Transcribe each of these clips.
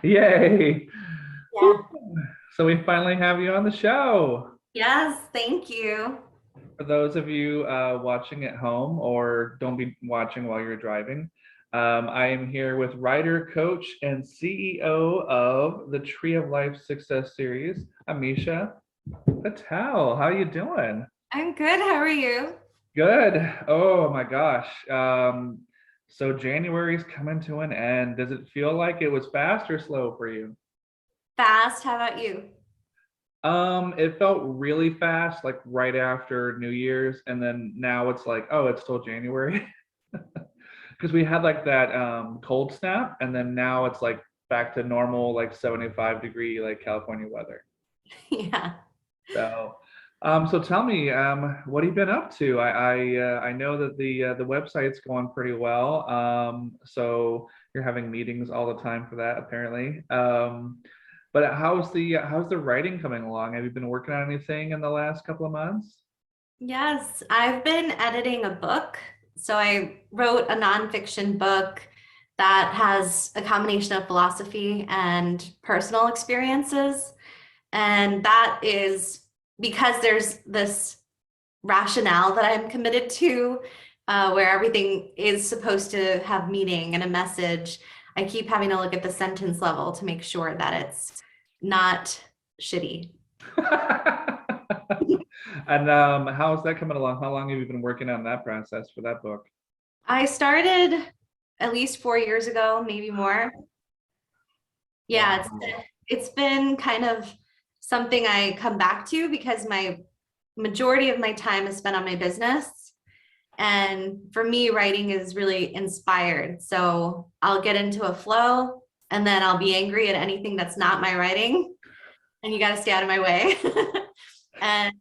Yay. Yeah. Whew. So we finally have you on the show. Yes, thank you. For those of you watching at home or don't be watching while you're driving, I am here with writer, coach, and CEO of the Tree of Life Success Series, Amisha Patel. How you doing? I'm good. How are you? Good. Oh my gosh. So January's coming to an end. Does it feel like it was fast or slow for you? Fast. How about you? It felt really fast, like right after New Year's, and then now it's like, oh, it's still January. Because we had like that cold snap, and then now it's like back to normal, like 75-degree, like California weather. Yeah. So, so tell me, what have you been up to? I know that the website's going pretty well. So you're having meetings all the time for that, apparently. But how's the writing coming along? Have you been working on anything in the last couple of months? Yes, I've been editing a book. So I wrote a nonfiction book that has a combination of philosophy and personal experiences. And that is because there's this rationale that I'm committed to, where everything is supposed to have meaning and a message. I keep having to look at the sentence level to make sure that it's not shitty. And how's that coming along? How long have you been working on that process for that book? I started at least 4 years ago, maybe more. Yeah, Wow. it's been kind of something I come back to because my majority of my time is spent on my business. And for me, writing is really inspired. So I'll get into a flow and then I'll be angry at anything that's not my writing. And you got to stay out of my way. And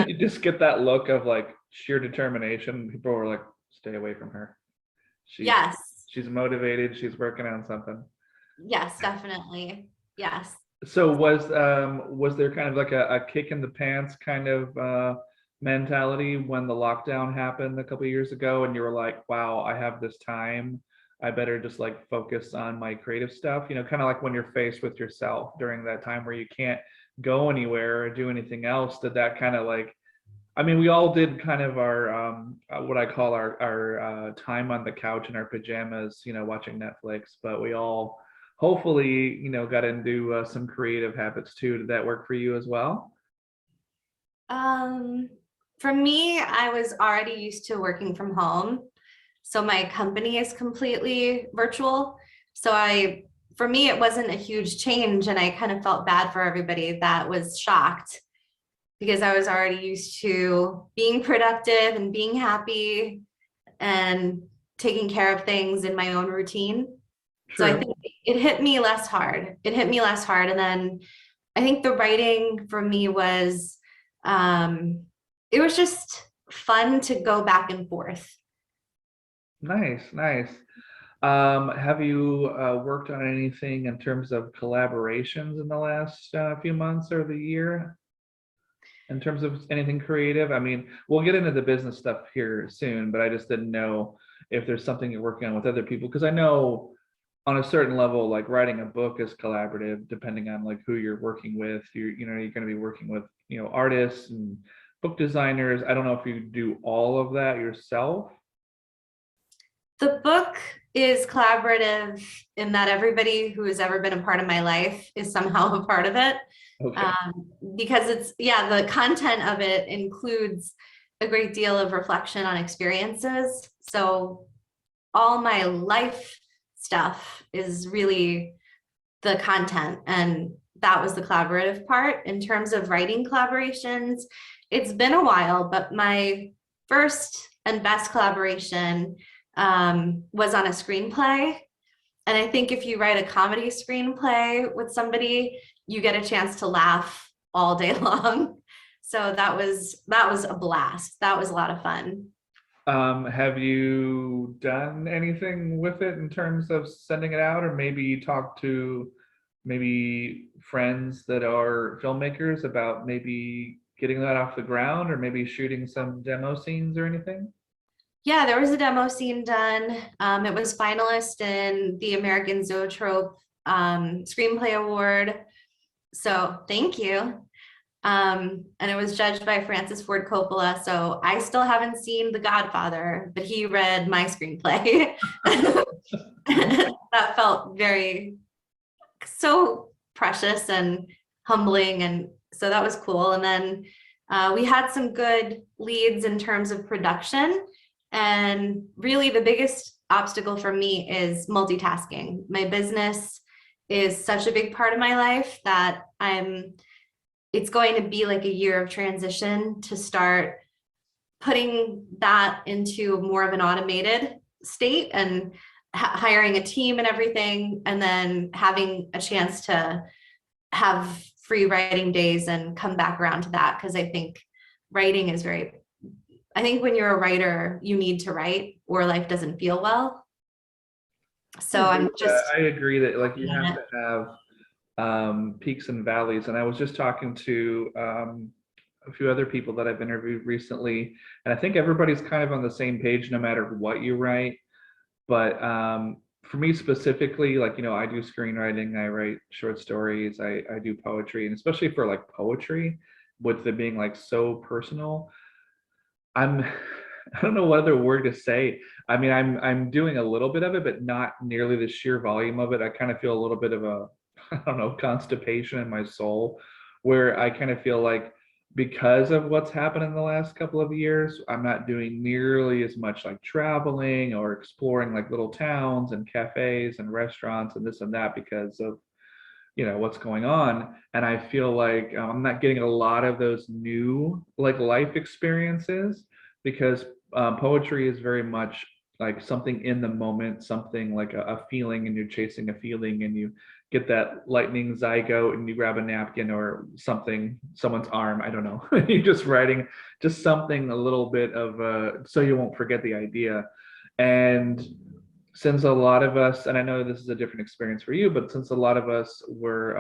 You just get that look of like sheer determination. People were like, stay away from her. She's yes, she's motivated, she's working on something. yes, definitely. Yes. So was there kind of like a kick in the pants kind of mentality when the lockdown happened a couple of years ago and you were like, wow, I have this time. I better just like focus on my creative stuff, kind of like when you're faced with yourself during that time where you can't go anywhere or do anything else. Did that kind of like, I mean, we all did kind of our what I call our time on the couch in our pajamas, watching Netflix. But we all hopefully, got into some creative habits too. Did that work for you as well? Um, for me, I was already used to working from home. So my company is completely virtual. So for me, it wasn't a huge change. And I kind of felt bad for everybody that was shocked because I was already used to being productive and being happy and taking care of things in my own routine. So I True. think it hit me less hard. It hit me less hard. And then I think the writing for me was, um, it was just fun to go back and forth. Nice, nice. Have you worked on anything in terms of collaborations in the last few months or the year? In terms of anything creative? I mean, we'll get into the business stuff here soon, but I just didn't know if there's something you're working on with other people because I know on a certain level, like writing a book is collaborative, depending on like who you're working with. You're going to be working with artists and book designers. I don't know if you do all of that yourself. The book is collaborative in that everybody who has ever been a part of my life is somehow a part of it. Okay, Um, because yeah, the content of it includes a great deal of reflection on experiences. So all my life stuff is really the content. And that was the collaborative part. In terms of writing collaborations, it's been a while, but my first and best collaboration was on a screenplay. And I think if you write a comedy screenplay with somebody, you get a chance to laugh all day long. So that was a blast. That was a lot of fun. have you done anything with it in terms of sending it out, or maybe talk to maybe friends that are filmmakers about maybe getting that off the ground, or maybe shooting some demo scenes or anything? Yeah, there was a demo scene done. It was finalist in the American Zoetrope Screenplay Award. So thank you. And it was judged by Francis Ford Coppola. So I still haven't seen The Godfather, but he read my screenplay. That felt so precious and humbling. And so that was cool. And then we had some good leads in terms of production. And really the biggest obstacle for me is multitasking. My business is such a big part of my life that it's going to be like a year of transition to start putting that into more of an automated state and hiring a team and everything, and then having a chance to have free writing days and come back around to that. Because I think writing is I think when you're a writer, you need to write or life doesn't feel well. So I agree that like you have to have peaks and valleys. And I was just talking to a few other people that I've interviewed recently, and I think everybody's kind of on the same page no matter what you write. But for me specifically, like, I do screenwriting, I write short stories, I do poetry, and especially for like poetry, with it being like so personal, I don't know what other word to say. I mean, I'm doing a little bit of it, but not nearly the sheer volume of it. I kind of feel a little bit of a, I don't know, constipation in my soul, where I kind of feel like because of what's happened in the last couple of years, I'm not doing nearly as much like traveling or exploring like little towns and cafes and restaurants and this and that because of what's going on. And I feel like I'm not getting a lot of those new like life experiences because poetry is very much like something in the moment, something like a feeling, and you're chasing a feeling, and you get that lightning zygote and you grab a napkin or something, someone's arm, I don't know. You're just writing just something a little bit of so you won't forget the idea. And since a lot of us, and I know this is a different experience for you, but since a lot of us were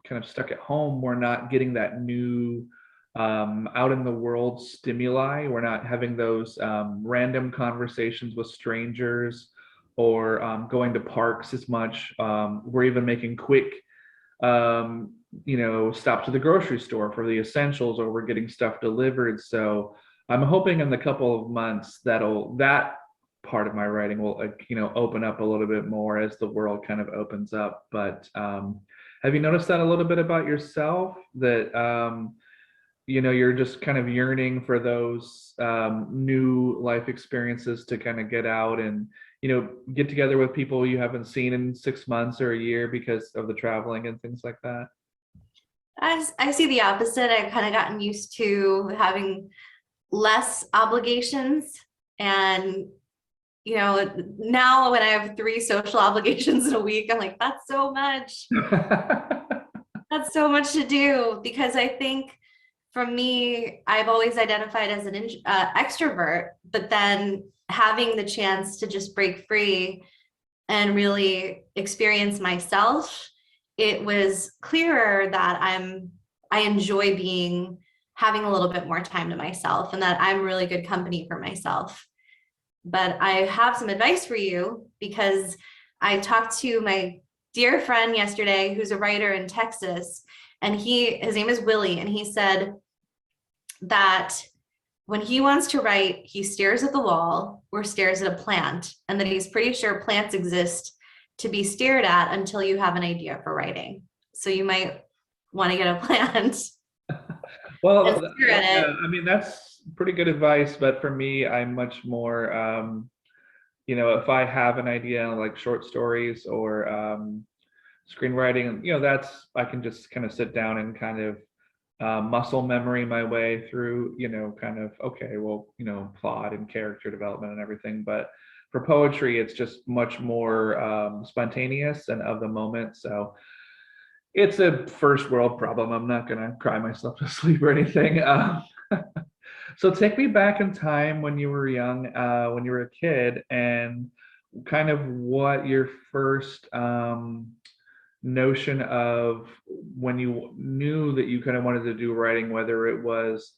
kind of stuck at home, we're not getting that new out in the world stimuli. We're not having those random conversations with strangers or going to parks as much. We're even making quick stops to the grocery store for the essentials, or we're getting stuff delivered. So I'm hoping in the couple of months that part of my writing will open up a little bit more as the world kind of opens up. But have you noticed that a little bit about yourself, that you're just kind of yearning for those new life experiences to kind of get out and get together with people you haven't seen in 6 months or a year because of the traveling and things like that? I see the opposite. I've kind of gotten used to having less obligations, and now when I have 3 social obligations in a week, I'm like, that's so much. That's so much to do, because I think for me, I've always identified as an extrovert, but then having the chance to just break free and really experience myself, it was clearer that I enjoy having a little bit more time to myself, and that I'm really good company for myself. But I have some advice for you, because I talked to my dear friend yesterday who's a writer in Texas, and his name is Willie, and he said that when he wants to write, he stares at the wall or stares at a plant, and that he's pretty sure plants exist to be stared at until you have an idea for writing. So you might want to get a plant. Well, I mean, that's pretty good advice, but for me, I'm much more, if I have an idea like short stories or screenwriting, I can just kind of sit down and kind of muscle memory my way through, kind of, okay, well, plot and character development and everything. But for poetry, it's just much more spontaneous and of the moment. So it's a first world problem. I'm not gonna cry myself to sleep or anything. So take me back in time when you were young, when you were a kid, and kind of what your first notion of when you knew that you kind of wanted to do writing, whether it was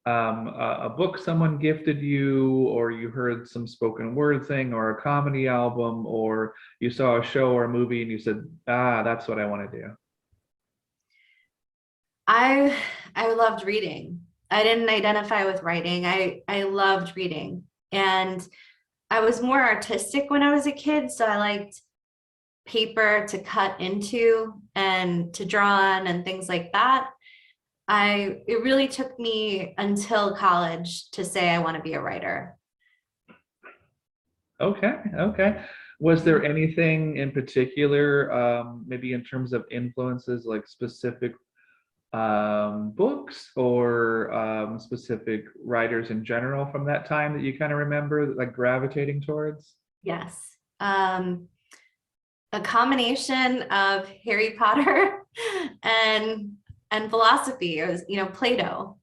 a book someone gifted you, or you heard some spoken word thing, or a comedy album, or you saw a show or a movie and you said, ah, that's what I want to do? I I loved reading. I didn't identify with writing. I loved reading. And I was more artistic when I was a kid, so I liked paper to cut into and to draw on and things like that. It really took me until college to say I want to be a writer. Okay, okay. Was there anything in particular, maybe in terms of influences, like specific books or specific writers in general from that time that you kind of remember, like gravitating towards? Yes. A combination of Harry Potter and philosophy. It was,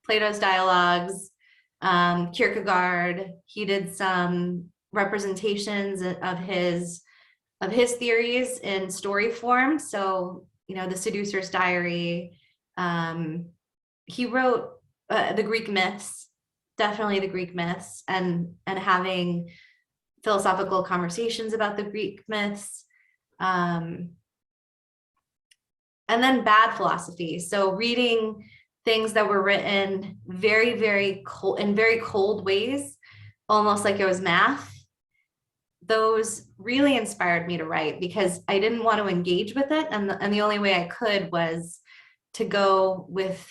Plato's dialogues, Kierkegaard. He did some representations of his theories in story form. So, The Seducer's Diary. He wrote the Greek myths, definitely the Greek myths, and having philosophical conversations about the Greek myths. And then bad philosophy. So reading things that were written very, very cold, in very cold ways, almost like it was math. Those really inspired me to write because I didn't want to engage with it. And the only way I could was to go with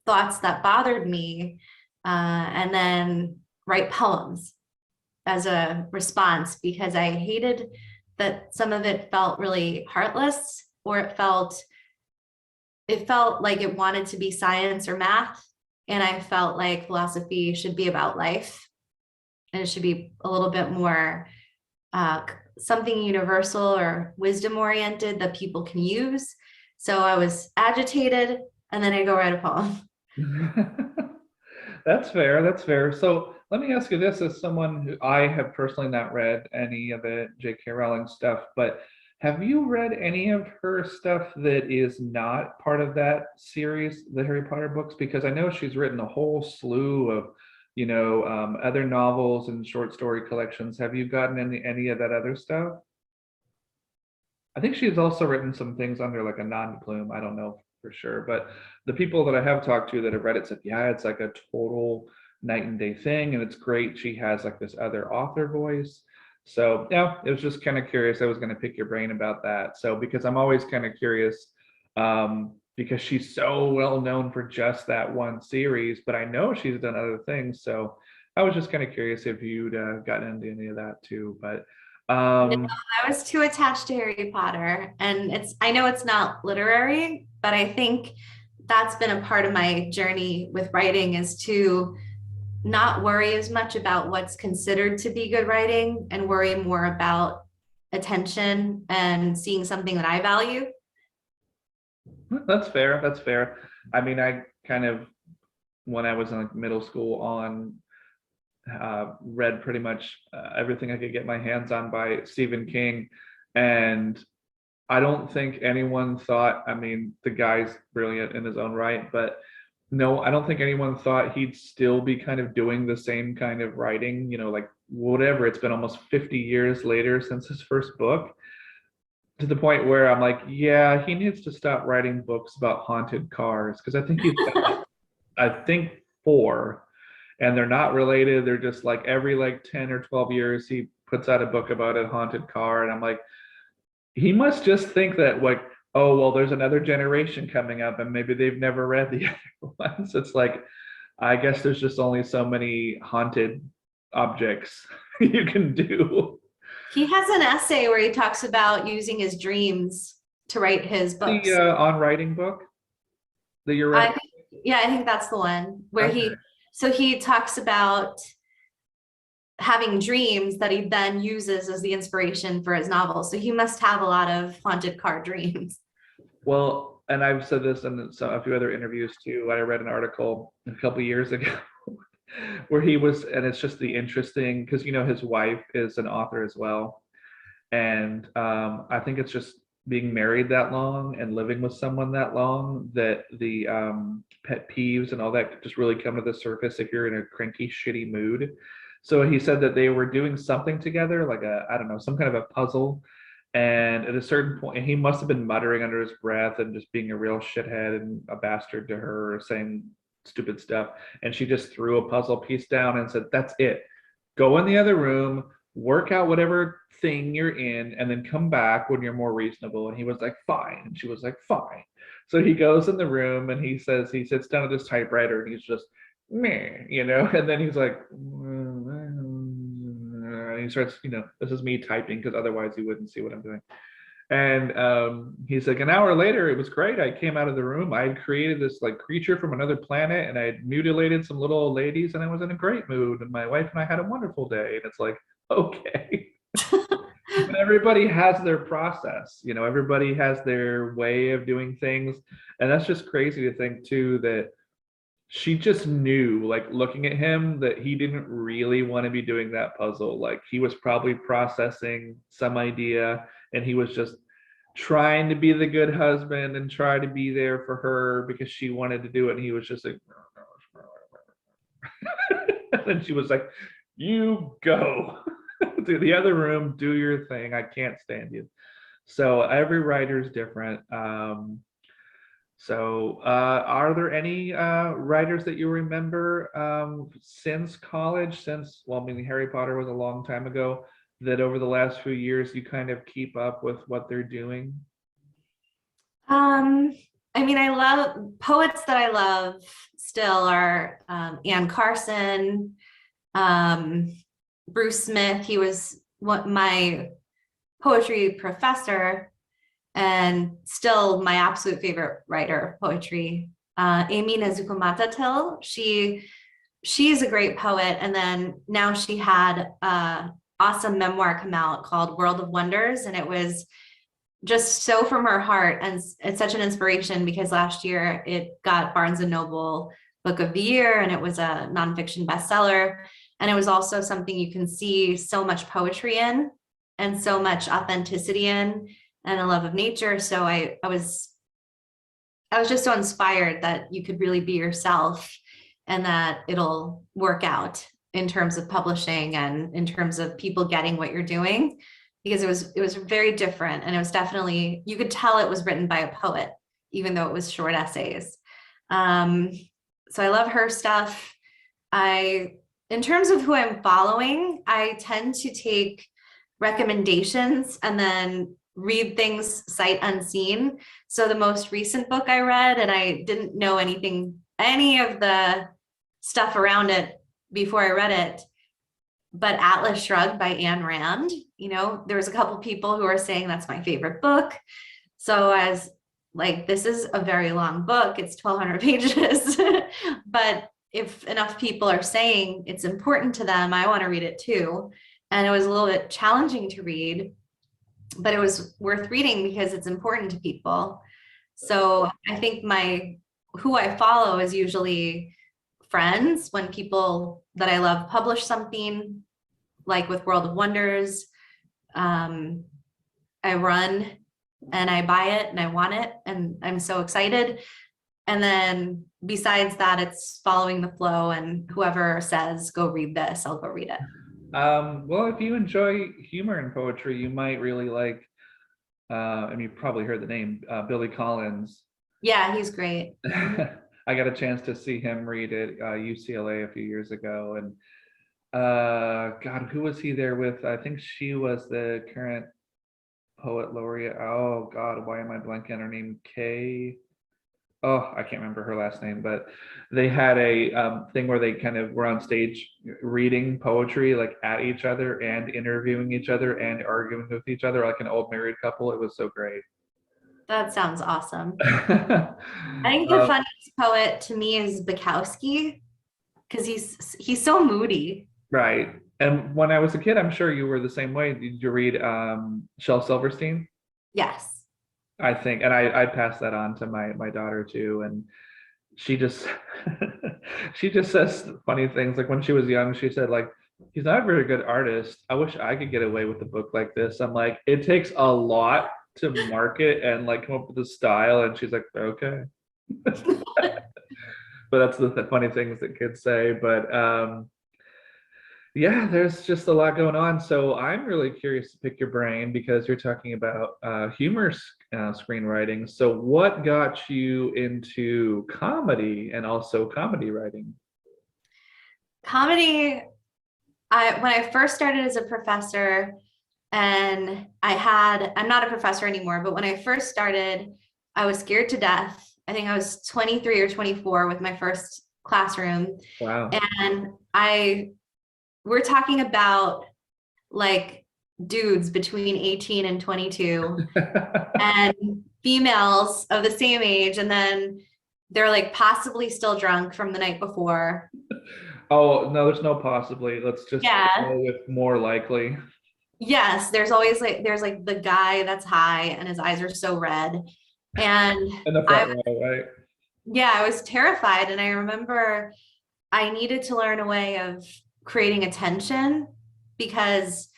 thoughts that bothered me, and then write poems as a response, because I hated that some of it felt really heartless, or it felt like it wanted to be science or math. And I felt like philosophy should be about life, and it should be a little bit more something universal or wisdom oriented that people can use. So I was agitated, and then I go write a poem. That's fair. That's fair. So let me ask you this, as someone who I have personally not read any of the J.K. Rowling stuff, but have you read any of her stuff that is not part of that series, the Harry Potter books? Because I know she's written a whole slew of, other novels and short story collections. Have you gotten any of that other stuff? I think she's also written some things under like a non-plume. I don't know for sure, but the people that I have talked to that have read it said, yeah, it's like a total night and day thing, and it's great. She has like this other author voice. So yeah, it was just kind of curious. I was going to pick your brain about that. So because I'm always kind of curious, because she's so well known for just that one series, but I know she's done other things. So I was just kind of curious if you'd gotten into any of that too. But No, um, I was too attached to Harry Potter, and I know it's not literary, but I think that's been a part of my journey with writing, is to not worry as much about what's considered to be good writing and worry more about attention and seeing something that I value. That's fair. That's fair. I mean, I kind of, when I was in like middle school on, read pretty much everything I could get my hands on by Stephen King. And I don't think anyone thought, I mean, the guy's brilliant in his own right, but no, I don't think anyone thought he'd still be kind of doing the same kind of writing, like whatever. It's been almost 50 years later since his first book, to the point where I'm like, yeah, he needs to stop writing books about haunted cars, because I think he's got like, I think four, and they're not related. They're just like every like 10 or 12 years he puts out a book about a haunted car, and I'm like, he must just think that like, oh well, there's another generation coming up and maybe they've never read the other ones. It's like, I guess there's just only so many haunted objects you can do. He has an essay where he talks about using his dreams to write his The books. on writing book that you're I reading. think, yeah, I think that's the one where Okay. he talks about having dreams that he then uses as the inspiration for his novel. So he must have a lot of haunted car dreams. Well, and I've said this in a few other interviews too. I read an article a couple years ago where he was, and it's just the interesting, because his wife is an author as well, and I think it's just being married that long and living with someone that long that the pet peeves and all that just really come to the surface if you're in a cranky, shitty mood. So he said that they were doing something together, like I don't know, some kind of a puzzle. And at a certain point, he must have been muttering under his breath and just being a real shithead and a bastard to her, saying stupid stuff. And she just threw a puzzle piece down and said, "That's it. Go in the other room, work out whatever thing you're in, and then come back when you're more reasonable." And he was like, "Fine." And she was like, "Fine." So he goes in the room and he says, he sits down at his typewriter and he's just, meh, and then he's like, and he starts, this is me typing because otherwise you wouldn't see what I'm doing. And he's like, an hour later, it was great. I came out of the room. I had created this like creature from another planet, and I had mutilated some little old ladies, and I was in a great mood. And my wife and I had a wonderful day. And it's like, okay. But everybody has their process, everybody has their way of doing things. And that's just crazy to think too, that she just knew, like looking at him, that he didn't really want to be doing that puzzle. Like he was probably processing some idea and he was just trying to be the good husband and try to be there for her because she wanted to do it. And he was just like, and then she was like, "You go to the other room, do your thing. I can't stand you." So every writer is different. So are there any writers that you remember since college, well, I mean, Harry Potter was a long time ago, that over the last few years you kind of keep up with what they're doing? I mean, I love poets that I love still are Anne Carson, Bruce Smith. He was my poetry professor and still my absolute favorite writer of poetry. Amy Nezuko-Matatil, she's a great poet. And then now she had an awesome memoir come out called World of Wonders. And it was just so from her heart. And it's such an inspiration because last year it got Barnes and Noble Book of the Year, and it was a nonfiction bestseller. And it was also something you can see so much poetry in and so much authenticity in, and a love of nature. So I was just so inspired that you could really be yourself and that it'll work out in terms of publishing and in terms of people getting what you're doing, because it was very different. And it was definitely, you could tell it was written by a poet, even though it was short essays. So I love her stuff. In terms of who I'm following, I tend to take recommendations and then read things sight unseen. So the most recent book I read, and I didn't know any of the stuff around it before I read it, but Atlas Shrugged by Ayn Rand, there was a couple people who are saying that's my favorite book. So I was like, this is a very long book. It's 1,200 pages, but if enough people are saying it's important to them, I want to read it too. And it was a little bit challenging to read, but it was worth reading because it's important to people. So I think who I follow is usually friends. When people that I love publish something, like with World of Wonders, I run and I buy it and I want it and I'm so excited. And then besides that, it's following the flow, and whoever says, go read this, I'll go read it. Well, if you enjoy humor in poetry, you might really like, and you probably heard the name, Billy Collins. Yeah, he's great. I got a chance to see him read at UCLA a few years ago. And God, who was he there with? I think she was the current poet laureate. Oh God, why am I blanking on her name? I can't remember her last name, but they had a thing where they kind of were on stage reading poetry like at each other and interviewing each other and arguing with each other like an old married couple. It was so great. That sounds awesome. I think the funniest poet to me is Bukowski, because he's so moody. Right. And when I was a kid, I'm sure you were the same way. Did you read Shel Silverstein? Yes. I think, and I passed that on to my daughter too, and she just she just says funny things. Like when she was young, she said like, he's not a very good artist. I wish I could get away with a book like this. I'm like, it takes a lot to market and like come up with a style, and she's like, okay. But that's the funny things that kids say. But yeah, there's just a lot going on. So I'm really curious to pick your brain because you're talking about humor screenwriting. So what got you into comedy and also comedy writing? Comedy, when I first started as a professor, and I'm not a professor anymore, but when I first started, I was scared to death. I think I was 23 or 24 with my first classroom. Wow. And we're talking about like dudes between 18 and 22 and females of the same age. And then they're like possibly still drunk from the night before. Oh, no, there's no possibly. Let's just Yeah. go with more likely. Yes, there's like the guy that's high and his eyes are so red. And In the front row, right? yeah, I was terrified. And I remember I needed to learn a way of creating attention because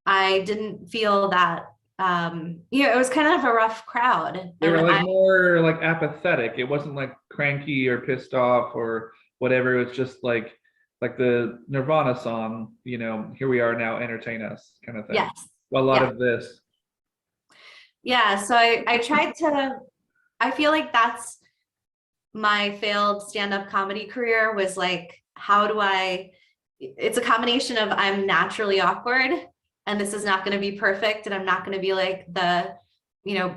I didn't feel that, it was kind of a rough crowd. They And were like more like apathetic. It wasn't like cranky or pissed off or whatever. It was just like the Nirvana song, here we are now, entertain us kind of thing. yes, Well, a lot yeah, of this. yeah. So I tried to, I feel like that's my failed stand-up comedy career was like, how do it's a combination of I'm naturally awkward and this is not going to be perfect and I'm not going to be like the, you know,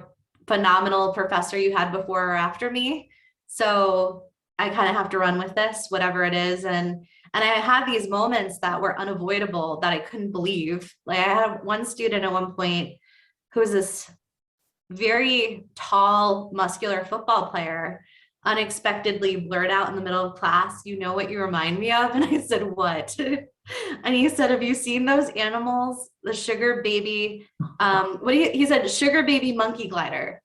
phenomenal professor you had before or after me. So I kind of have to run with this, whatever it is. And I had these moments that were unavoidable that I couldn't believe. Like I had one student at one point who was this very tall, muscular football player unexpectedly blurt out in the middle of class, "You know what you remind me of?" And I said, "What?" And he said, "Have you seen those animals? The sugar baby, he said, sugar baby monkey glider."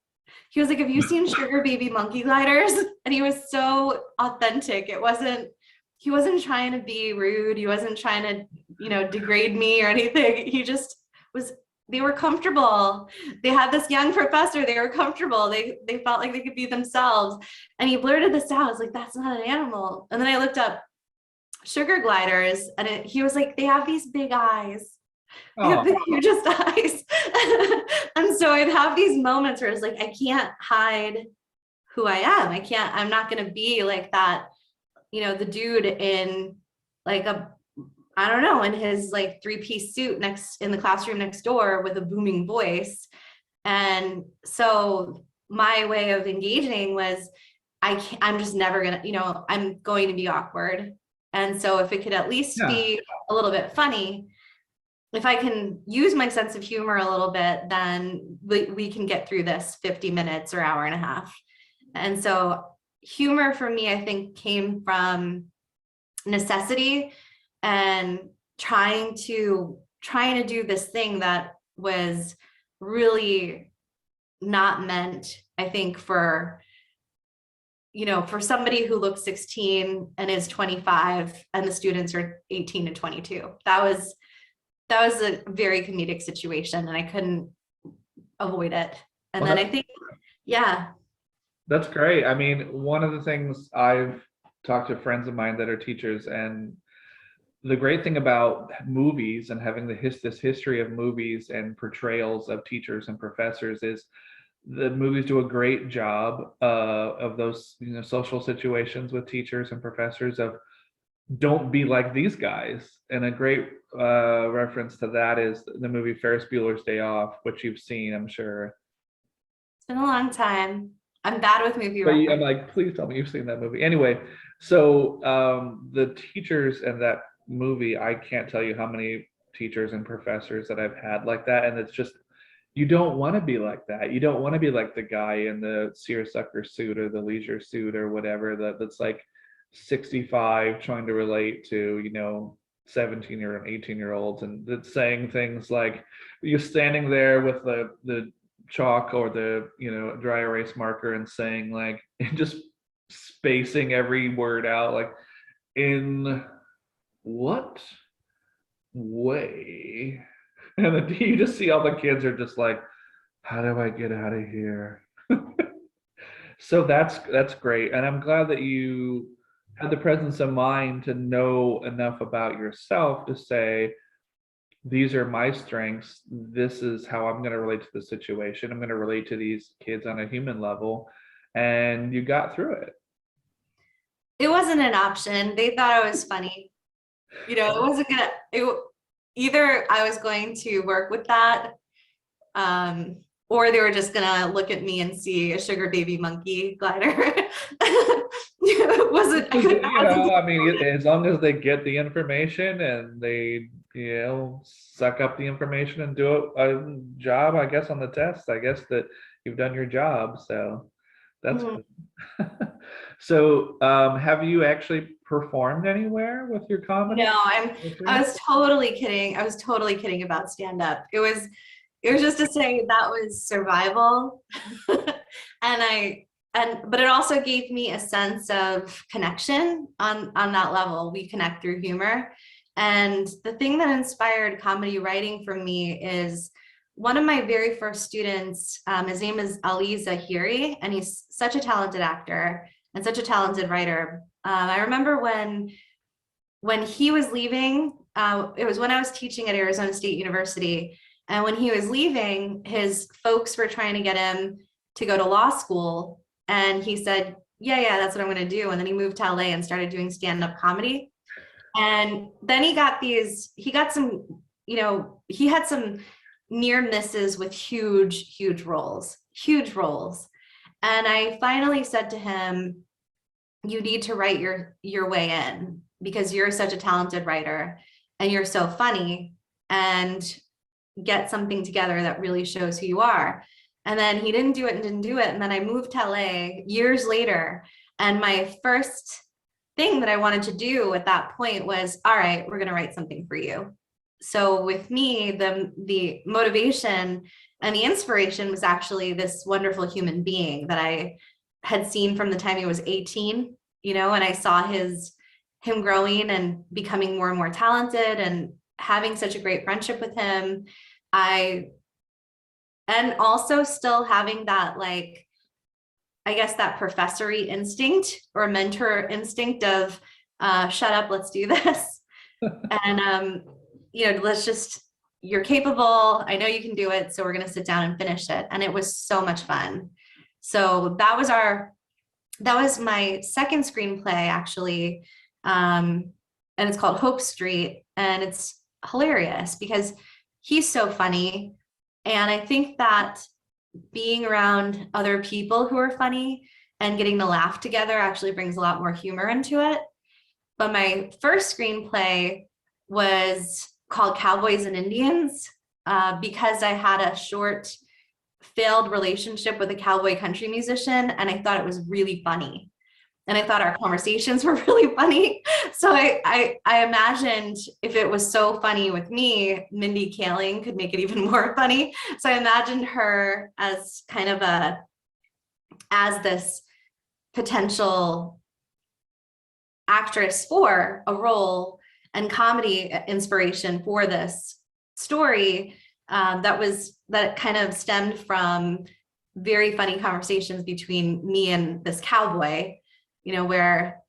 He was like, "Have you seen sugar baby monkey gliders?" And he was so authentic. He wasn't trying to be rude. He wasn't trying to, degrade me or anything. He just was, they were comfortable. They had this young professor. They were comfortable. They felt like they could be themselves. And he blurted this out. I was like, "That's not an animal." And then I looked up sugar gliders and he was like, "They have these big eyes." They have Oh, the hugest eyes. And so I'd have these moments where it's like, I can't hide who I am. I'm not going to be like that, the dude in like I don't know, in his like three-piece suit in the classroom next door with a booming voice. And so my way of engaging was, I'm just never gonna, I'm going to be awkward. And so if it could at least yeah. be a little bit funny, if I can use my sense of humor a little bit, then we can get through this 50 minutes or hour and a half. And so humor for me, I think, came from necessity and trying to do this thing that was really not meant, I think, for somebody who looks 16 and is 25 and the students are 18 and 22. That was a very comedic situation and I couldn't avoid it. And Well, then I think, yeah. that's great. I mean, one of the things I've talked to friends of mine that are teachers, and the great thing about movies and having this history of movies and portrayals of teachers and professors is the movies do a great job of those social situations with teachers and professors of don't be like these guys. And a great reference to that is the movie Ferris Bueller's Day Off, which you've seen, I'm sure. It's been a long time. I'm bad with movie But I'm references. like, please tell me you've seen that movie. Anyway, so the teachers in that movie, I can't tell you how many teachers and professors that I've had like that. And it's just, you don't want to be like that. You don't want to be like the guy in the seersucker suit or the leisure suit or whatever that's like 65 trying to relate to 17 or 18-year-olds, and that's saying things like, you're standing there with the chalk or the dry erase marker and saying like, and just spacing every word out, like, in what way? And then you just see all the kids are just like, how do I get out of here? So that's great. And I'm glad that you had the presence of mind to know enough about yourself to say, these are my strengths. This is how I'm going to relate to the situation. I'm going to relate to these kids on a human level. And you got through it. It wasn't an option. They thought I was funny. You know, it wasn't gonna, either I was going to work with that, or they were just gonna look at me and see a sugar baby monkey glider. It wasn't, I couldn't You know, I mean, as long as they get the information and they, suck up the information and do a job, I guess, on the test, I guess that you've done your job. So that's Mhm. good. So, have you actually performed anywhere with your comedy? No, I was totally kidding. I was totally kidding about stand-up. It was just to say that was survival. And but it also gave me a sense of connection on that level. We connect through humor. And the thing that inspired comedy writing for me is one of my very first students, his name is Ali Zahiri, and he's such a talented actor and such a talented writer. I remember when he was leaving, it was when I was teaching at Arizona State University. And when he was leaving, his folks were trying to get him to go to law school. And he said, yeah, that's what I'm going to do. And then he moved to LA and started doing stand-up comedy. And then he got some, he had some near misses with huge roles. And I finally said to him, you need to write your way in because you're such a talented writer and you're so funny, and get something together that really shows who you are. And then he didn't do it. And then I moved to LA years later. And my first thing that I wanted to do at that point was, all right, we're going to write something for you. So with me, the motivation and the inspiration was actually this wonderful human being that I had seen from the time he was 18, and I saw him growing and becoming more and more talented and having such a great friendship with him. And also still having that, like, I guess that professory instinct or mentor instinct of shut up, let's do this. And you're capable. I know you can do it. So we're going to sit down and finish it. And it was so much fun. So that was my second screenplay, actually. And it's called Hope Street. And it's hilarious because he's so funny. And I think that being around other people who are funny and getting to laugh together actually brings a lot more humor into it. But my first screenplay was called Cowboys and Indians, because I had a short failed relationship with a cowboy country musician, and I thought it was really funny. And I thought our conversations were really funny. So I imagined if it was so funny with me, Mindy Kaling could make it even more funny. So I imagined her as kind of as this potential actress for a role and comedy inspiration for this story, that kind of stemmed from very funny conversations between me and this cowboy, where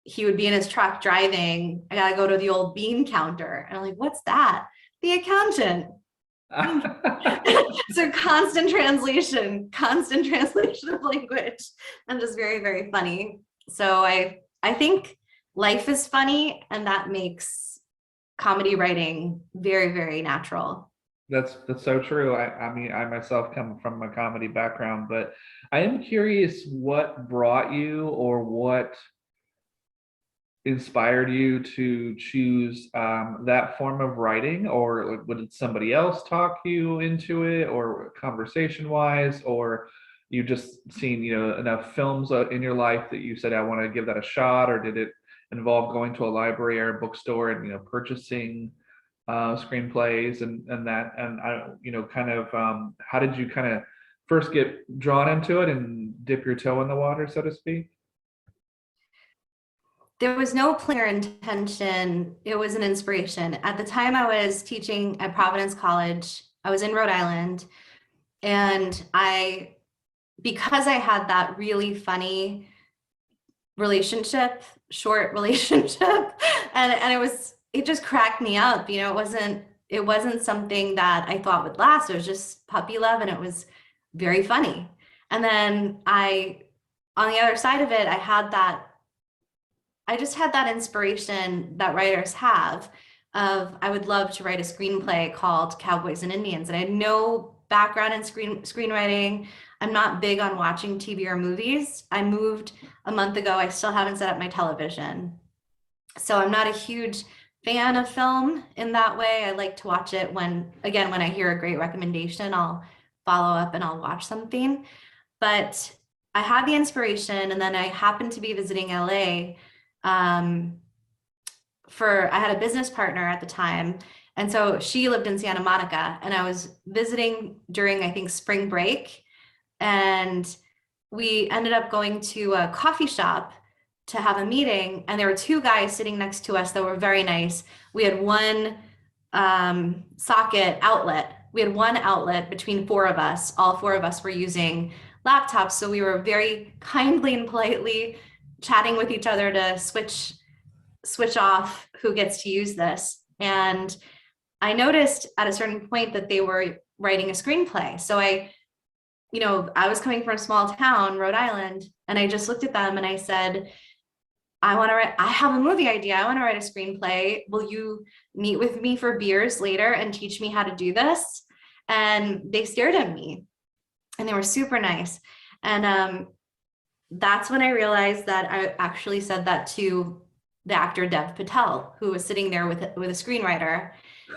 he would be in his truck driving. I gotta go to the old bean counter. And I'm like, what's that? The accountant. So constant translation of language, and just very, very funny. So I think life is funny, and that makes comedy writing very, very natural. That's so true. I mean, I myself come from a comedy background, but I am curious what brought you or what inspired you to choose that form of writing, or did somebody else talk you into it, or conversation wise, or you just seen enough films in your life that you said I want to give that a shot, or did it involve going to a library or a bookstore and purchasing screenplays and that, and I kind of how did you kind of first get drawn into it and dip your toe in the water, so to speak? There was no plan or intention. It was an inspiration. At the time I was teaching at Providence College, I was in Rhode Island, And because I had that really funny relationship, short relationship, and it just cracked me up. It wasn't something that I thought would last. It was just puppy love, and it was very funny. And then on the other side of it, I just had that inspiration that writers have of, I would love to write a screenplay called Cowboys and Indians. And I had no background in screenwriting. I'm not big on watching TV or movies. I moved a month ago. I still haven't set up my television. So I'm not a huge fan of film in that way. I like to watch it when I hear a great recommendation, I'll follow up and I'll watch something. But I had the inspiration, and then I happened to be visiting LA. I had a business partner at the time. And so she lived in Santa Monica, and I was visiting during, I think, spring break. And we ended up going to a coffee shop to have a meeting. And there were two guys sitting next to us that were very nice. We had one socket outlet. We had one outlet between four of us. All four of us were using laptops. So we were very kindly and politely chatting with each other to switch off who gets to use this. And I noticed at a certain point that they were writing a screenplay. So I was coming from a small town, Rhode Island, and I just looked at them and I said, I have a movie idea. I want to write a screenplay. Will you meet with me for beers later and teach me how to do this? And they stared at me, and they were super nice. And that's when I realized that I actually said that to the actor Dev Patel, who was sitting there with a screenwriter,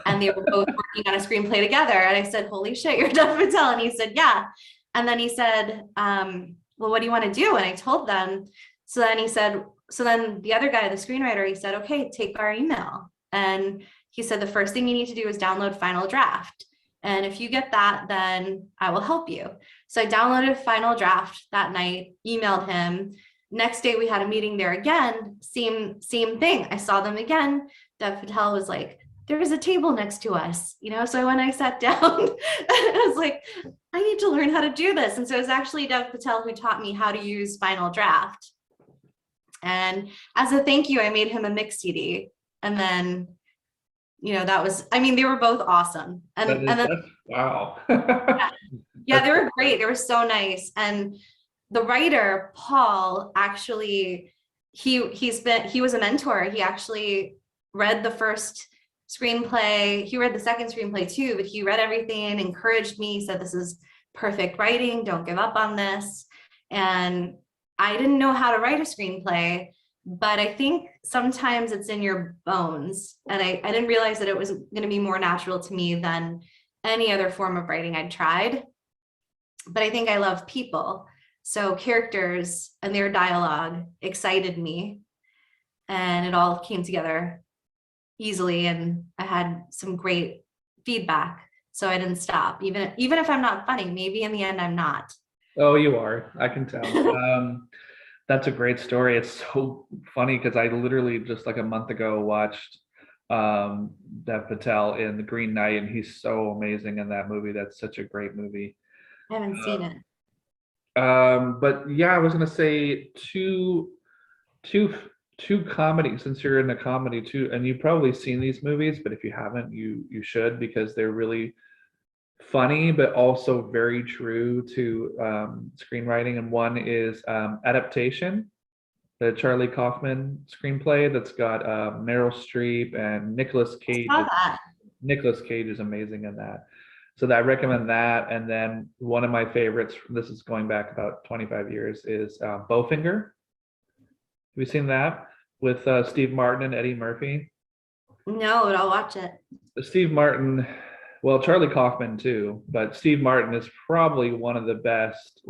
and they were both working on a screenplay together. And I said, "Holy shit, you're Dev Patel!" And he said, "Yeah." And then he said, "Well, what do you want to do?" And I told them. So then the other guy, the screenwriter, he said, "Okay, take our email." And he said, "The first thing you need to do is download Final Draft. And if you get that, then I will help you." So I downloaded Final Draft that night, emailed him. Next day we had a meeting there again, same thing. I saw them again. Dev Patel was like, "There's a table next to us," So when I sat down, I was like, I need to learn how to do this. And so it was actually Dev Patel who taught me how to use Final Draft. And as a thank you, I made him a mix CD. And then, they were both awesome. Wow. Yeah, they were great. They were so nice. And the writer, Paul, actually, he was a mentor. He actually read the first screenplay. He read the second screenplay too, but he read everything, encouraged me, said, "This is perfect writing. Don't give up on this." And I didn't know how to write a screenplay, but I think sometimes it's in your bones. And I didn't realize that it was going to be more natural to me than any other form of writing I'd tried. But I think I love people. So characters and their dialogue excited me, and it all came together easily. And I had some great feedback. So I didn't stop, even if I'm not funny. Maybe in the end I'm not. Oh, you are. I can tell. That's a great story. It's so funny because I literally just like a month ago watched Dev Patel in The Green Knight, and he's so amazing in that movie. That's such a great movie. I haven't seen it. But yeah, I was gonna say two comedies, since you're in the comedy too, and you've probably seen these movies, but if you haven't, you should, because they're really funny, but also very true to screenwriting. And one is Adaptation, the Charlie Kaufman screenplay that's got Meryl Streep and Nicolas Cage. Nicolas Cage is amazing in that. So I recommend that. And then one of my favorites, this is going back about 25 years, is Bowfinger. Have you seen that with Steve Martin and Eddie Murphy? No, but I'll watch it. Steve Martin, well, Charlie Kaufman too, but Steve Martin is probably one of the best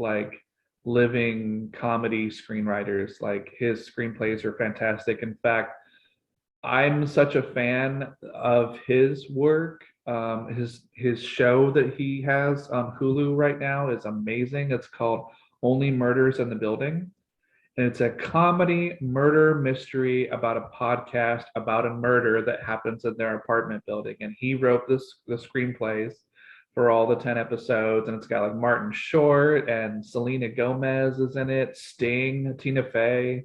living comedy screenwriters. Like, his screenplays are fantastic. In fact, I'm such a fan of his work. His show that he has on Hulu right now is amazing. It's called Only Murders in the Building. And it's a comedy murder mystery about a podcast about a murder that happens in their apartment building. And he wrote the screenplays for all the 10 episodes. And it's got like Martin Short and Selena Gomez is in it, Sting, Tina Fey.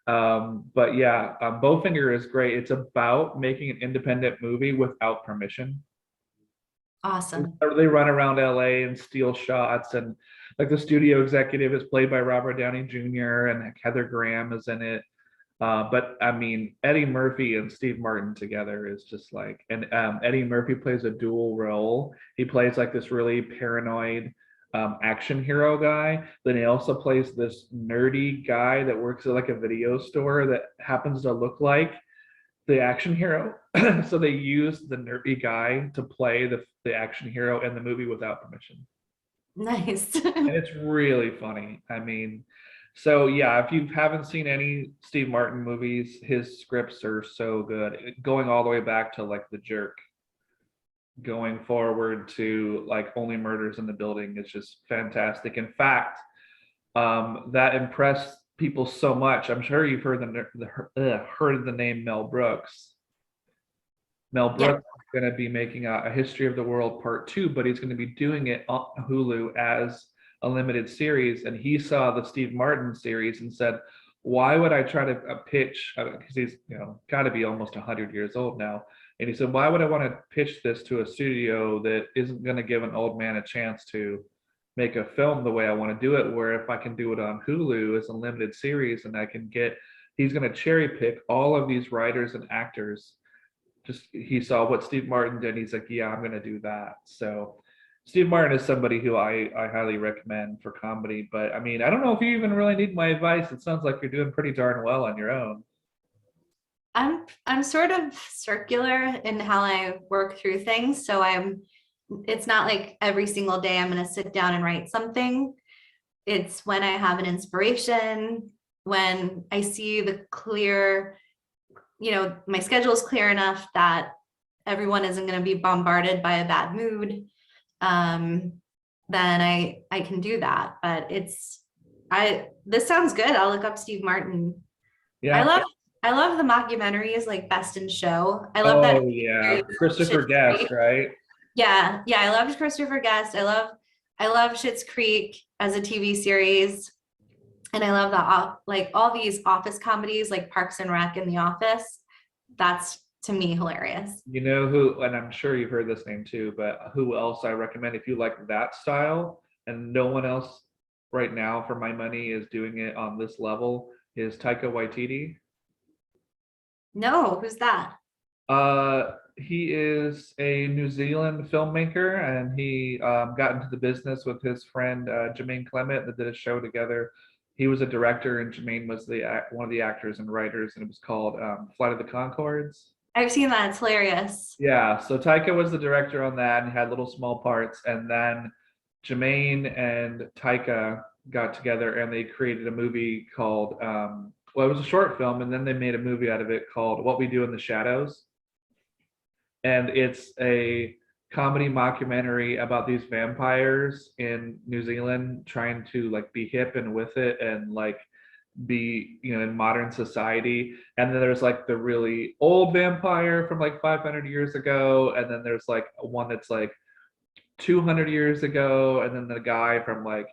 But yeah, Bowfinger is great. It's about making an independent movie without permission. Awesome. They run around LA and steal shots, and like the studio executive is played by Robert Downey Jr. and Heather Graham is in it. But I mean, Eddie Murphy and Steve Martin together is just like, and Eddie Murphy plays a dual role. He plays like this really paranoid action hero guy. Then he also plays this nerdy guy that works at like a video store that happens to look like the action hero. So they use the nerdy guy to play the action hero in the movie without permission. Nice. And it's really funny. I mean, so yeah, if you haven't seen any Steve Martin movies, his scripts are so good. Going all the way back to like The Jerk, going forward to like Only Murders in the Building is just fantastic. In fact, that impressed people so much. I'm sure you've heard heard the name Mel Brooks. Mel Brooks is going to be making a History of the World Part 2, but he's going to be doing it on Hulu as a limited series. And he saw the Steve Martin series and said, why would I try to pitch, because he's got to be almost 100 years old now. And he said, why would I want to pitch this to a studio that isn't going to give an old man a chance to make a film the way I want to do it, where if I can do it on Hulu as a limited series and he's going to cherry pick all of these writers and actors. Just he saw what Steve Martin did. He's like, yeah, I'm going to do that. So Steve Martin is somebody who I highly recommend for comedy. But I mean, I don't know if you even really need my advice. It sounds like you're doing pretty darn well on your own. I'm sort of circular in how I work through things. So it's not like every single day I'm going to sit down and write something. It's when I have an inspiration, when I see the clear, my schedule is clear enough that everyone isn't going to be bombarded by a bad mood. Then I can do that. But this sounds good. I'll look up Steve Martin. Yeah. I love the mockumentaries like Best in Show. I love that. Oh yeah, Christopher Guest, right? Yeah, I loved Christopher Guest. I love Schitt's Creek as a TV series, and I love all these office comedies like Parks and Rec and The Office. That's to me hilarious. You know who, and I'm sure you've heard this name too, but who else I recommend if you like that style, and no one else right now for my money is doing it on this level, is Taika Waititi. No, who's that? He is a New Zealand filmmaker, and he got into the business with his friend Jermaine Clement that did a show together. He was a director, and Jermaine was one of the actors and writers, and it was called Flight of the Conchords. I've seen that. It's hilarious. Yeah, so Taika was the director on that and had little small parts, and then Jermaine and Taika got together and they created a movie called it was a short film, and then they made a movie out of it called What We Do in the Shadows. And it's a comedy mockumentary about these vampires in New Zealand trying to like be hip and with it and like be in modern society. And then there's like the really old vampire from like 500 years ago, and then there's like one that's like 200 years ago, and then the guy from like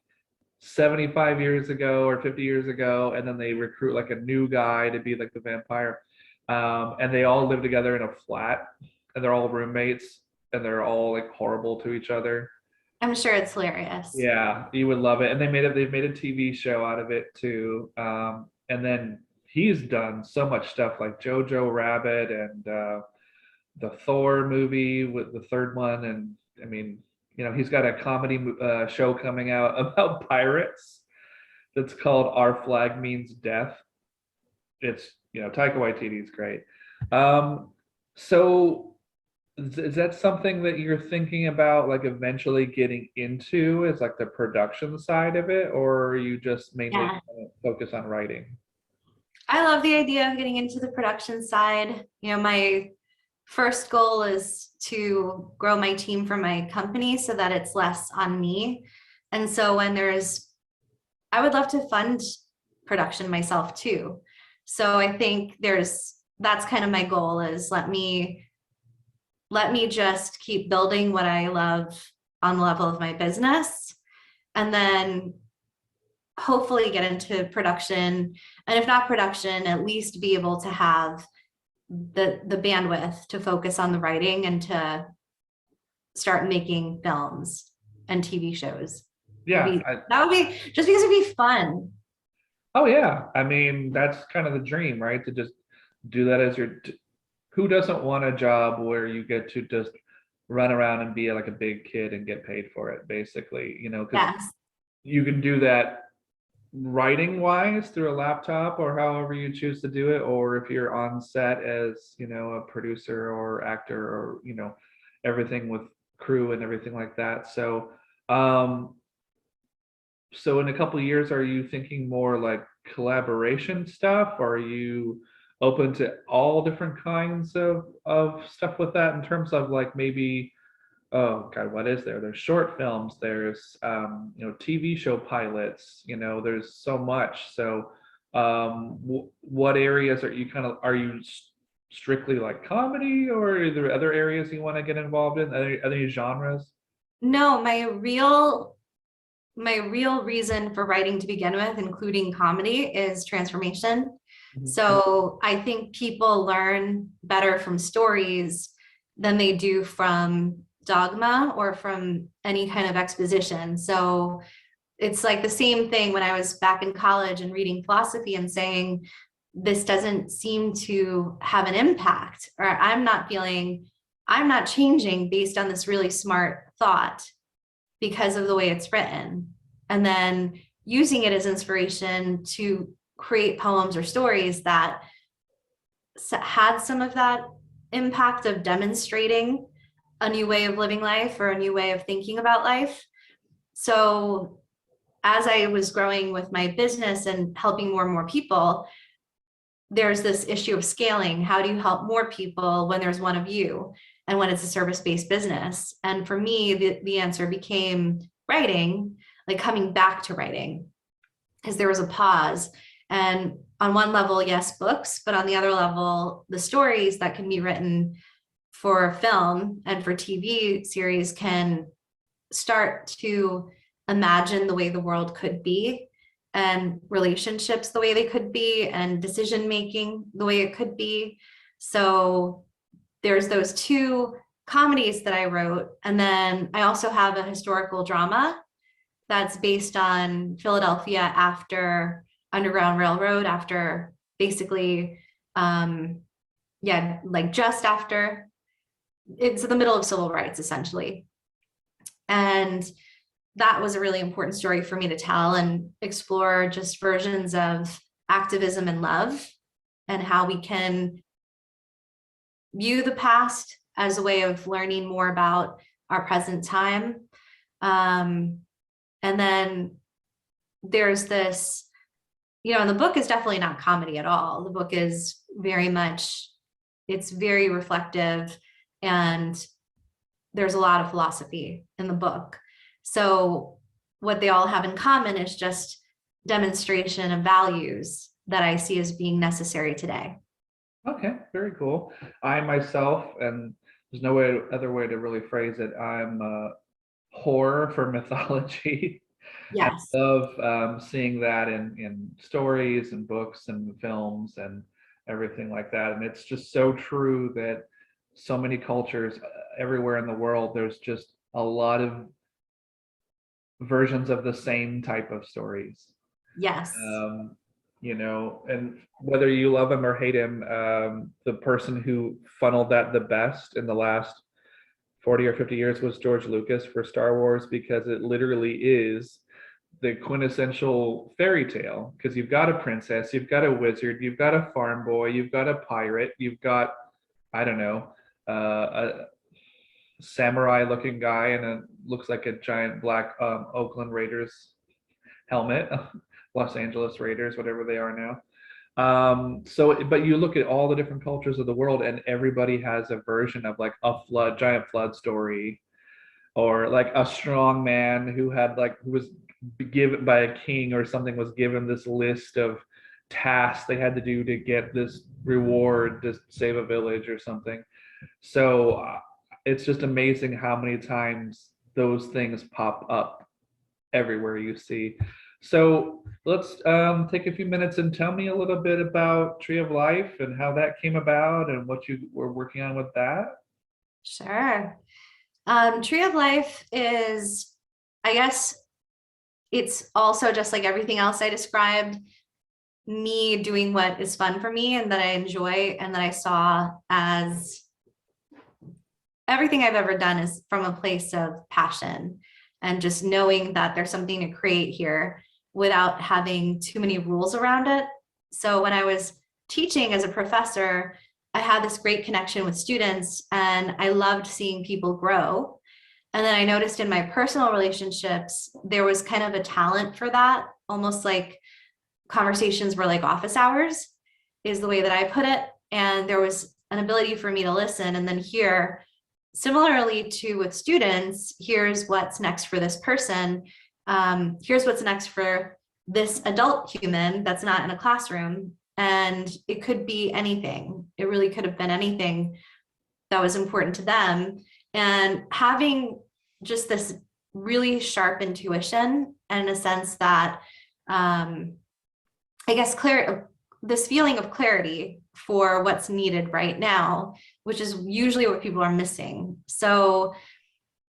75 years ago or 50 years ago, and then they recruit like a new guy to be like the vampire, and they all live together in a flat, and they're all roommates, and they're all like horrible to each other. I'm sure it's hilarious. Yeah, you would love it. And they've made a TV show out of it too. And then he's done so much stuff like Jojo Rabbit and the Thor movie with the third one. And I mean, he's got a comedy show coming out about pirates that's called Our Flag Means Death. It's, Taika Waititi is great. So is that something that you're thinking about like eventually getting into, is like the production side of it, or are you just mainly focus on writing? I love the idea of getting into the production side. My first goal is to grow my team for my company so that it's less on me. And so I would love to fund production myself too. So I think that's kind of my goal, is let me just keep building what I love on the level of my business, and then hopefully get into production, and if not production, at least be able to have the bandwidth to focus on the writing and to start making films and TV shows. Yeah. That would be just because it'd be fun. Oh yeah. I mean, that's kind of the dream, right? To just do that as your, who doesn't want a job where you get to just run around and be like a big kid and get paid for it, basically, you know, because Yes. you can do that writing wise through a laptop or however you choose to do it, or if you're on set as, you know, a producer or actor, or, you know, everything with crew and everything like that. So so in a couple of years, are you thinking more like collaboration stuff? Are you open to all different kinds of stuff with that, in terms of like maybe, oh God, what is there? There's short films, there's you know, TV show pilots, you know, there's so much. So what areas are you kind of, are you strictly like comedy, or are there other areas you want to get involved in? Other genres? No, my real reason for writing to begin with, including comedy, is transformation. Mhm. So I think people learn better from stories than they do from dogma or from any kind of exposition. So it's like the same thing when I was back in college and reading philosophy and saying, this doesn't seem to have an impact, or I'm not changing based on this really smart thought because of the way it's written. And then using it as inspiration to create poems or stories that had some of that impact of demonstrating a new way of living life or a new way of thinking about life. So as I was growing with my business and helping more and more people, there's this issue of scaling. How do you help more people when there's one of you and when it's a service-based business? And for me, the answer became writing, like coming back to writing, because there was a pause. And on one level, yes, books, but on the other level, the stories that can be written for film and for TV series can start to imagine the way the world could be, and relationships the way they could be, and decision making the way it could be. So there's those two comedies that I wrote, and then I also have a historical drama that's based on Philadelphia after Underground Railroad, after basically like just after, it's in the middle of civil rights essentially. And that was a really important story for me to tell and explore, just versions of activism and love, and how we can view the past as a way of learning more about our present time. And then there's this, you know, and the book is definitely not comedy at all. The book is very much, it's very reflective, and there's a lot of philosophy in the book. So what they all have in common is just demonstration of values that I see as being necessary today. Okay, very cool. I myself, and there's no way, other way to really phrase it, I'm a horror for mythology. I Yes. love seeing that in stories and books and films and everything like that. And it's just so true that so many cultures everywhere in the world, there's just a lot of versions of the same type of stories. Yes. You know, and whether you love him or hate him, the person who funneled that the best in the last 40 or 50 years was George Lucas for Star Wars, because it literally is the quintessential fairy tale. Because you've got a princess, you've got a wizard, you've got a farm boy, you've got a pirate, you've got, I don't know, a samurai looking guy, and it looks like a giant black Oakland Raiders helmet, Los Angeles Raiders, whatever they are now. So, but you look at all the different cultures of the world, and everybody has a version of like a flood, giant flood story, or like a strong man who had like, who was given by a king or something, was given this list of tasks they had to do to get this reward to save a village or something. So it's just amazing how many times those things pop up everywhere you see. So let's take a few minutes and tell me a little bit about Tree of Life and how that came about and what you were working on with that. Sure. Tree of Life is, I guess, it's also just like everything else I described, me doing what is fun for me and that I enjoy and that I saw as everything I've ever done is from a place of passion and just knowing that there's something to create here without having too many rules around it. So when I was teaching as a professor, I had this great connection with students and I loved seeing people grow. And then I noticed in my personal relationships, there was kind of a talent for that, almost like conversations were like office hours, is the way that I put it. And there was an ability for me to listen and then hear, similarly to with students, here's what's next for this person. Here's what's next for this adult human that's not in a classroom. And it could be anything. It really could have been anything that was important to them. And having just this really sharp intuition and a sense that, I guess, this feeling of clarity for what's needed right now, which is usually what people are missing. So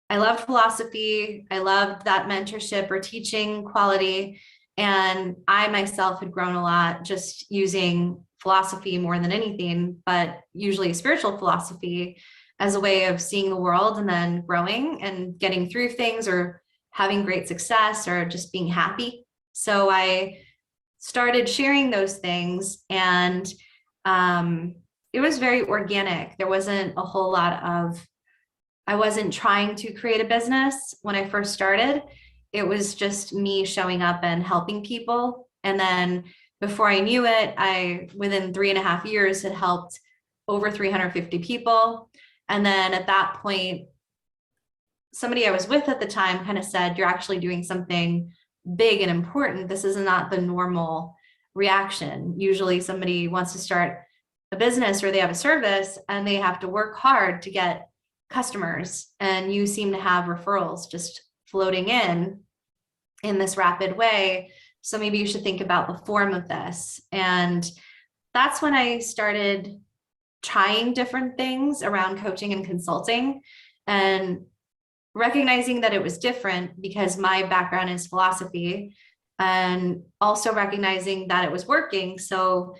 I loved philosophy. I loved that mentorship or teaching quality. And I myself had grown a lot just using philosophy more than anything, but usually spiritual philosophy as a way of seeing the world and then growing and getting through things or having great success or just being happy. So I started sharing those things and it was very organic. There wasn't a whole lot of, I wasn't trying to create a business when I first started. It was just me showing up and helping people. And then before I knew it, within 3.5 years, had helped over 350 people. And then at that point, somebody I was with at the time kind of said, you're actually doing something big and important. This is not the normal reaction. Usually somebody wants to start a business or they have a service and they have to work hard to get customers. And you seem to have referrals just floating in this rapid way. So maybe you should think about the form of this. And that's when I started trying different things around coaching and consulting and recognizing that it was different because my background is philosophy and also recognizing that it was working. So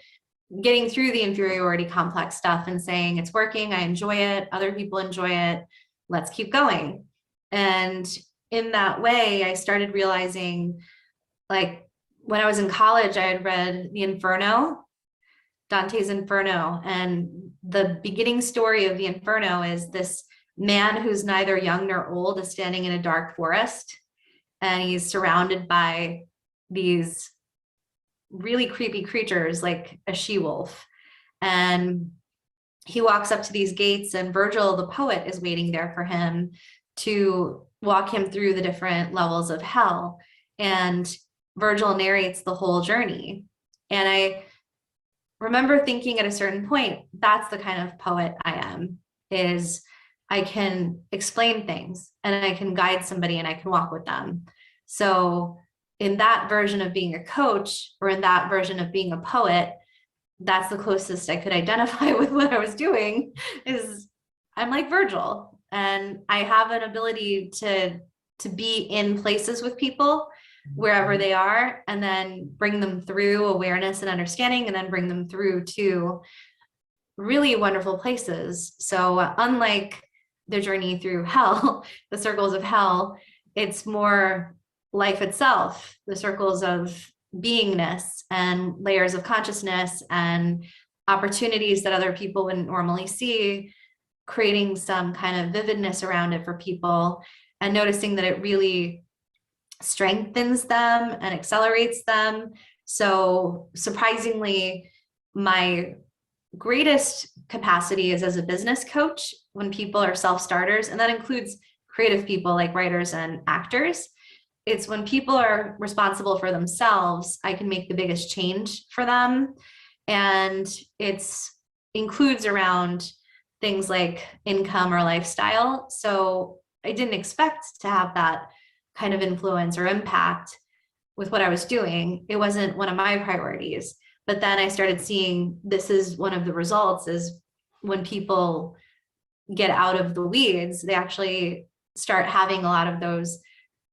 getting through the inferiority complex stuff and saying it's working, I enjoy it, other people enjoy it, let's keep going. And in that way, I started realizing, like when I was in college, I had read the Inferno, Dante's Inferno, and the beginning story of the Inferno is this man who's neither young nor old is standing in a dark forest, and he's surrounded by these really creepy creatures like a she-wolf. And he walks up to these gates and Virgil, the poet, is waiting there for him to walk him through the different levels of hell. And Virgil narrates the whole journey. And I remember thinking at a certain point, that's the kind of poet I am, is I can explain things and I can guide somebody and I can walk with them. So in that version of being a coach or in that version of being a poet, that's the closest I could identify with what I was doing, is I'm like Virgil and I have an ability to be in places with people wherever they are and then bring them through awareness and understanding and then bring them through to really wonderful places. So unlike the journey through hell, the circles of hell, it's more life itself, the circles of beingness and layers of consciousness and opportunities that other people wouldn't normally see, creating some kind of vividness around it for people and noticing that it really strengthens them and accelerates them. So surprisingly, my greatest capacity is as a business coach when people are self-starters, and that includes creative people like writers and actors. It's when people are responsible for themselves, I can make the biggest change for them. And includes around things like income or lifestyle. So didn't expect to have that kind of influence or impact with what I was doing. It wasn't one of my priorities. But then I started seeing this is one of the results is when people get out of the weeds, they actually start having a lot of those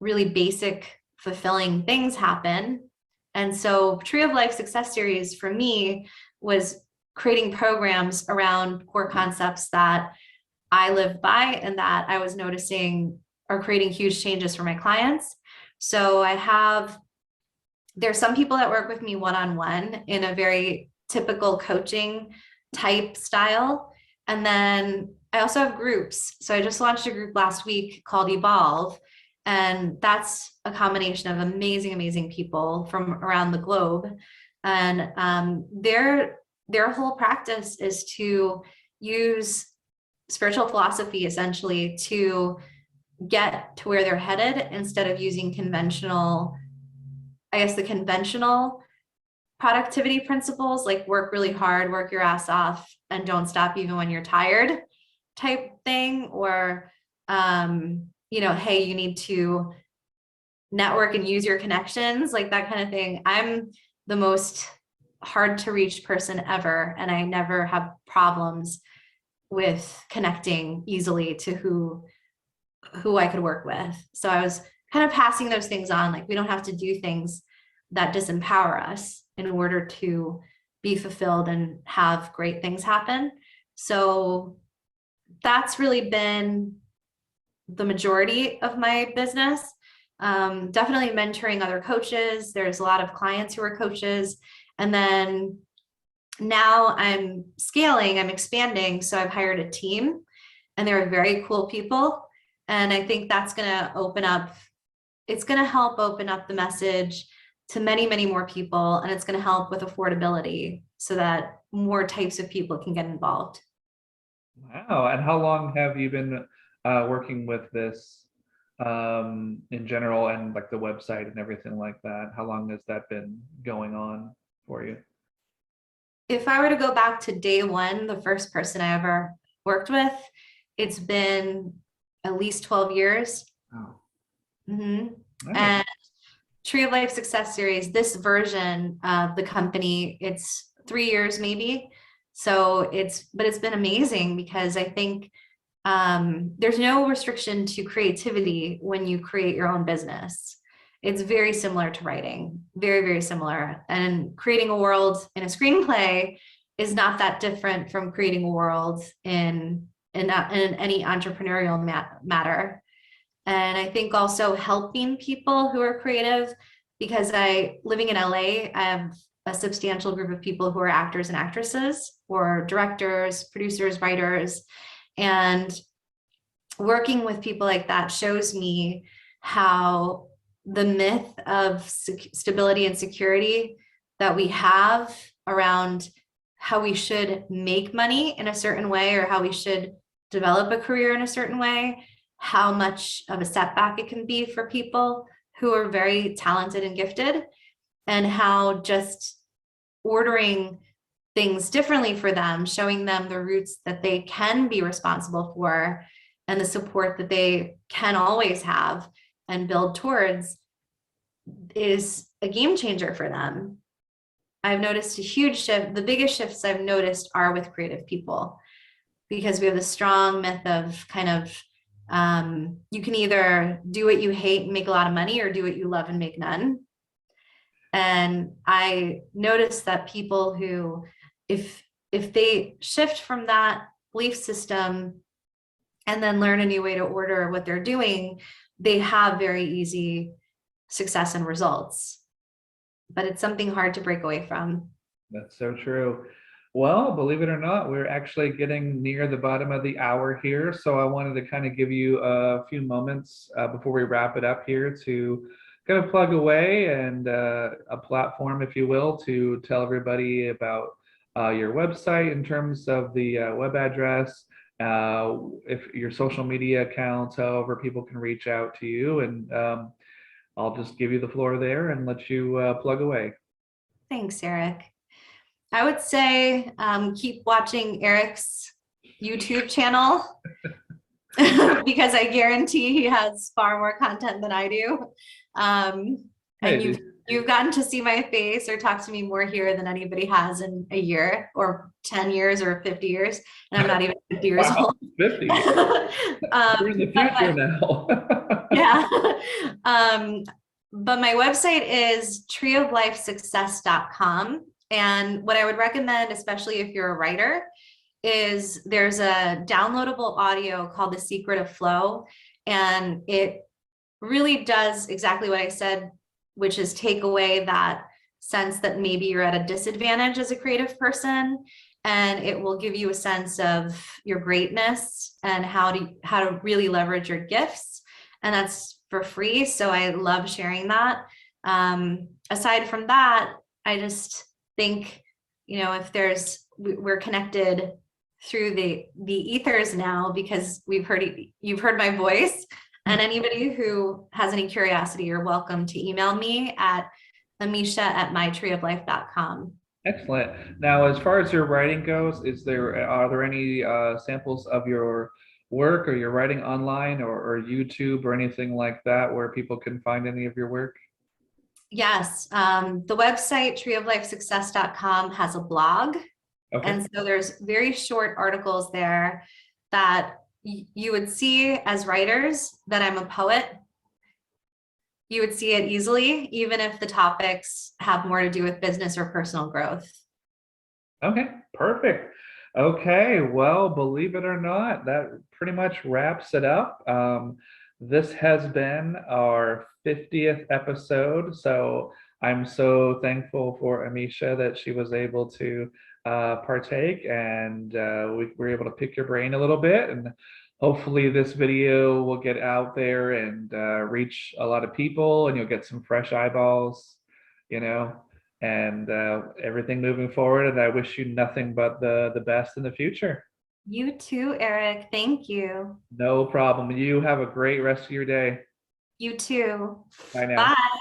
really basic, fulfilling things happen. And so Tree of Life Success Series for me was creating programs around core concepts that I live by and that I was noticing are creating huge changes for my clients. So there's some people that work with me one-on-one in a very typical coaching type style. And then I also have groups. So I just launched a group last week called Evolve. And that's a combination of amazing, amazing people from around the globe. And their whole practice is to use spiritual philosophy essentially to get to where they're headed instead of using the conventional productivity principles, like work really hard, work your ass off, and don't stop even when you're tired type thing, or, hey, you need to network and use your connections, like that kind of thing. I'm the most hard to reach person ever, and I never have problems with connecting easily to who I could work with. So I was kind of passing those things on, like we don't have to do things that disempower us in order to be fulfilled and have great things happen. So that's really been the majority of my business. Definitely mentoring other coaches. There's a lot of clients who are coaches. And then now I'm scaling, I'm expanding. So I've hired a team and they're very cool people. And I think that's going to it's going to help open up the message to many, many more people. And it's going to help with affordability so that more types of people can get involved. Wow. And how long have you been working with this in general, and like the website and everything like that? How long has that been going on for you? If I were to go back to day one, the first person I ever worked with, it's been at least 12 years. Oh. Mm-hmm. Nice. And Tree of Life Success Series, this version of the company, it's 3 years maybe. So it's been amazing because I think there's no restriction to creativity when you create your own business. It's very similar to writing, very, very similar. And creating a world in a screenplay is not that different from creating a world in any entrepreneurial matter. And I think also helping people who are creative, because living in LA, I have a substantial group of people who are actors and actresses, or directors, producers, writers, and working with people like that shows me how the myth of stability and security that we have around how we should make money in a certain way, or how we should develop a career in a certain way, how much of a setback it can be for people who are very talented and gifted, and how just ordering things differently for them, showing them the routes that they can be responsible for and the support that they can always have and build towards is a game changer for them. I've noticed a huge shift. The biggest shifts I've noticed are with creative people, because we have a strong myth of kind of you can either do what you hate and make a lot of money, or do what you love and make none. And I noticed that people who, if they shift from that belief system and then learn a new way to order what they're doing, they have very easy success and results. But it's something hard to break away from. That's so true. Well, believe it or not, we're actually getting near the bottom of the hour here. So I wanted to kind of give you a few moments before we wrap it up here to kind of plug away, and a platform, if you will, to tell everybody about your website in terms of the web address, if your social media accounts, however people can reach out to you. And I'll just give you the floor there and let you plug away. Thanks, Eric. I would say keep watching Eric's YouTube channel. because I guarantee he has far more content than I do. And Hey, you've gotten to see my face or talk to me more here than anybody has in a year or 10 years or 50 years. And I'm not even 50 years wow, old. 50. We're in the But future now. yeah. But my website is treeoflifesuccess.com. And what I would recommend, especially if you're a writer, is there's a downloadable audio called The Secret of Flow. And it really does exactly what I said, which is take away that sense that maybe you're at a disadvantage as a creative person. And it will give you a sense of your greatness and how to really leverage your gifts. And that's for free. So I love sharing that. Aside from that, I just think, if we're connected through the ethers now, because you've heard my voice, and anybody who has any curiosity, you're welcome to email me at amisha@mytreeoflife.com. Excellent. Now, as far as your writing goes, are there any samples of your work or your writing online or YouTube or anything like that where people can find any of your work? Yes, the website treeoflifesuccess.com has a blog. Okay. And so there's very short articles there that you would see as writers that I'm a poet. You would see it easily, even if the topics have more to do with business or personal growth. Okay, perfect. Okay, well, believe it or not, that pretty much wraps it up. This has been our 50th episode, so I'm so thankful for Amisha that she was able to partake, and we were able to pick your brain a little bit, and hopefully this video will get out there and reach a lot of people, and you'll get some fresh eyeballs, you know and everything moving forward. And I wish you nothing but the best in the future. You too, Eric. Thank you. No problem. You have a great rest of your day. You too. Bye now. Bye.